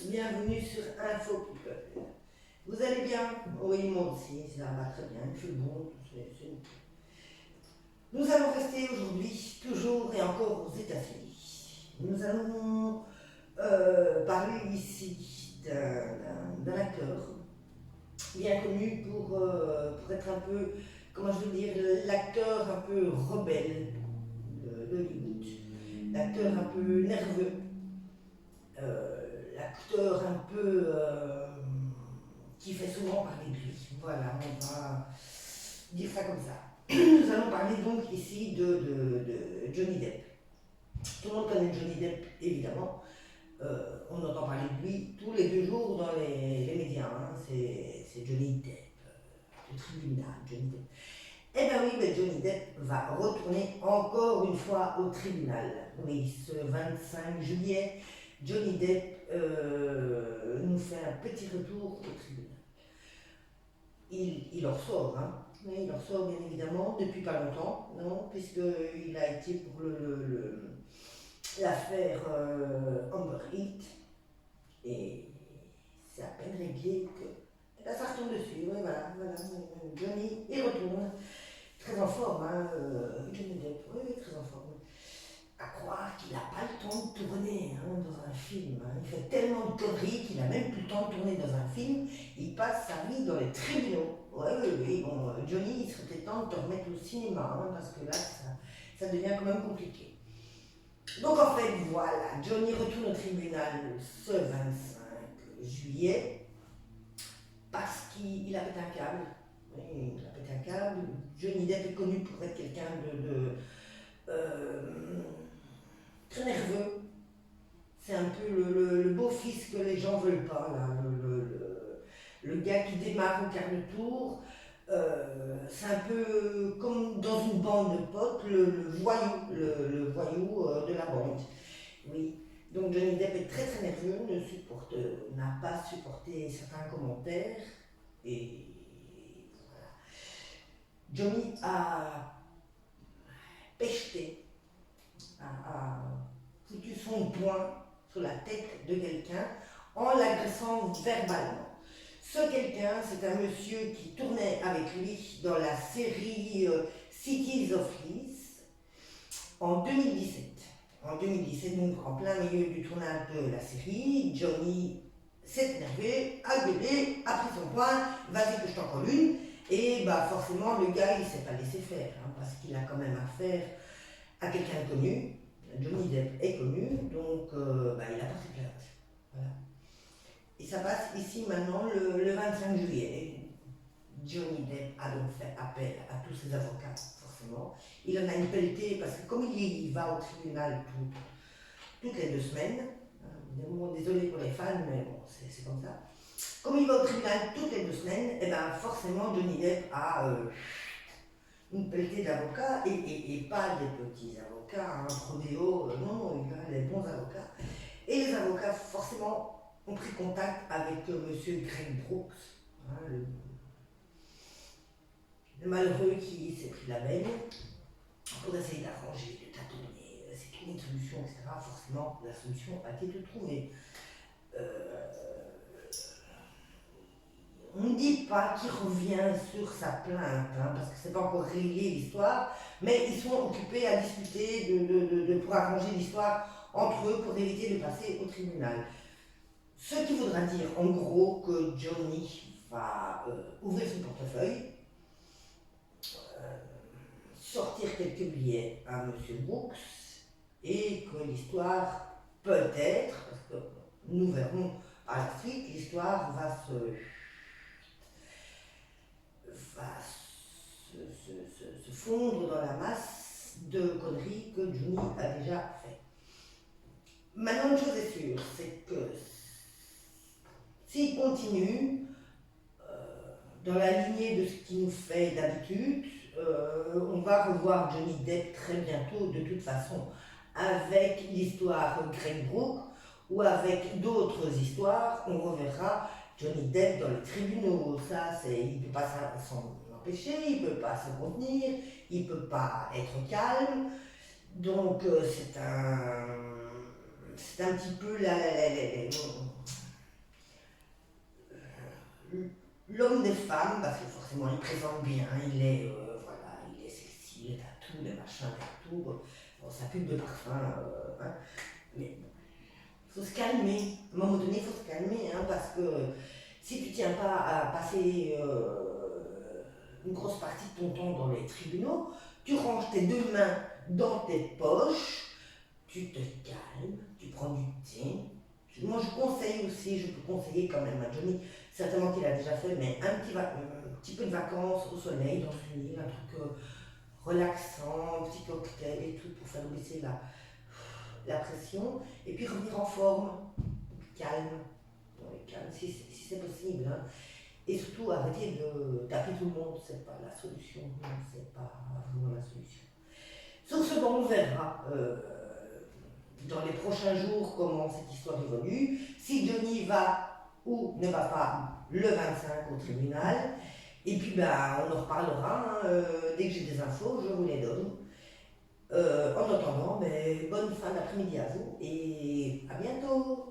bienvenue sur Info People. Vous allez bien? Oui, moi aussi, ça va très bien, il fait bon, c'est. Nous allons rester aujourd'hui, toujours et encore aux États-Unis. Nous allons parler ici d'un acteur bien connu pour être un peu, comment je veux dire, l'acteur un peu rebelle d'Hollywood, l'acteur un peu nerveux, l'acteur un peu qui fait souvent parler de lui. Voilà, on va dire ça comme ça. Nous allons parler donc ici de Johnny Depp. Tout le monde connaît Johnny Depp, évidemment. On entend parler de lui tous les 2 jours dans les médias. Hein. C'est Johnny Depp, le tribunal, Johnny Depp. Eh bien oui, mais Johnny Depp va retourner encore une fois au tribunal. Oui, ce 25 juillet, Johnny Depp nous fait un petit retour au tribunal. Il en ressort, hein. Oui, il en ressort bien évidemment depuis pas longtemps, non, puisqu'il a été pour l'affaire Amber Heard, et c'est à peine réglé que là, ça retombe dessus. Oui, voilà. Johnny, il retourne. Très en forme, hein, Johnny Depp, oui, très en forme. À croire qu'il n'a pas le temps de tourner dans un film. Hein. Il fait tellement de conneries qu'il n'a même plus le temps de tourner dans un film. Il passe sa vie dans les tribunaux. Oui, bon, Johnny, il serait peut-être temps de te remettre au cinéma, hein, parce que là, ça devient quand même compliqué. Donc en fait, voilà, Johnny retourne au tribunal ce 25 juillet parce qu'il a pété un câble. Oui, il a pété un câble. Johnny Depp est connu pour être quelqu'un très nerveux. C'est un peu le beau-fils que les gens veulent pas, là. Le gars qui démarre au quart de tour. C'est un peu comme dans une bande de potes, le voyou de la bande. Oui. Donc Johnny Depp est très très nerveux, n'a pas supporté certains commentaires. Et voilà. Johnny a pêcheté, a foutu son poing sur la tête de quelqu'un en l'agressant verbalement. Ce quelqu'un, c'est un monsieur qui tournait avec lui dans la série Cities of Lies en 2017. En 2017, donc en plein milieu du tournage de la série, Johnny s'est énervé, a gueulé, a pris son poing, vas-y que je t'en colle une. Et bah forcément, le gars, il ne s'est pas laissé faire, hein, parce qu'il a quand même affaire à quelqu'un de connu. Johnny Depp est connu, donc il a porté plainte. Voilà. Et ça passe ici maintenant le 25 juillet. Johnny Depp a donc fait appel à tous ses avocats, forcément. Il en a une pelletée parce que comme il va au tribunal toutes les 2 semaines, désolé pour les fans, mais bon, c'est comme ça. Comme il va au tribunal toutes les 2 semaines, et ben forcément Johnny Depp a une pelletée d'avocats et pas des petits avocats, prodéo, non, il a les bons avocats. Et les avocats, forcément, ont pris contact avec monsieur Greg Brooks, hein, le malheureux qui s'est pris la baigne, pour essayer d'arranger, de tâtonner, essayer de trouver une solution, etc. Forcément, la solution a été trouvée. On ne dit pas qu'il revient sur sa plainte, hein, parce que c'est pas encore réglé l'histoire, mais ils sont occupés à discuter pour arranger l'histoire entre eux pour éviter de passer au tribunal. Ce qui voudra dire en gros que Johnny va ouvrir son portefeuille, sortir quelques billets à M. Brooks, et que l'histoire, peut-être, parce que nous verrons par la suite, l'histoire va se fondre dans la masse de conneries que Johnny a déjà fait. Maintenant, une chose est sûre, c'est que s'il continue dans la lignée de ce qu'il nous fait d'habitude, on va revoir Johnny Depp très bientôt, de toute façon, avec l'histoire Greg Brooks ou avec d'autres histoires. On reverra Johnny Depp dans les tribunaux. Ça, il ne peut pas s'en empêcher, il ne peut pas se contenir, il ne peut pas être calme. Donc, c'est un petit peu l'homme des femmes, parce que forcément il présente bien, il est, voilà, il est sexy, il est à tout, les machins, et tout. Bon, sa pub de parfum, hein, mais il faut se calmer. À un moment donné, il faut se calmer, hein, parce que si tu tiens pas à passer une grosse partie de ton temps dans les tribunaux, tu ranges tes deux mains dans tes poches, tu te calmes, tu prends du thé. Moi, je conseille aussi, je peux conseiller quand même à Johnny, certainement qu'il a déjà fait, mais un petit peu de vacances au soleil, dans une île, un truc relaxant, un petit cocktail et tout pour faire baisser la pression, et puis revenir en forme, calme, ouais, calme si c'est possible. Hein. Et surtout arrêter de taper tout le monde, c'est pas la solution, non, c'est pas vraiment la solution. Sur ce, on verra dans les prochains jours comment cette histoire évolue, si Johnny va ou ne va pas le 25 au tribunal, et puis ben, on en reparlera, hein, dès que j'ai des infos, je vous les donne. En attendant, ben, bonne fin d'après-midi à vous et à bientôt.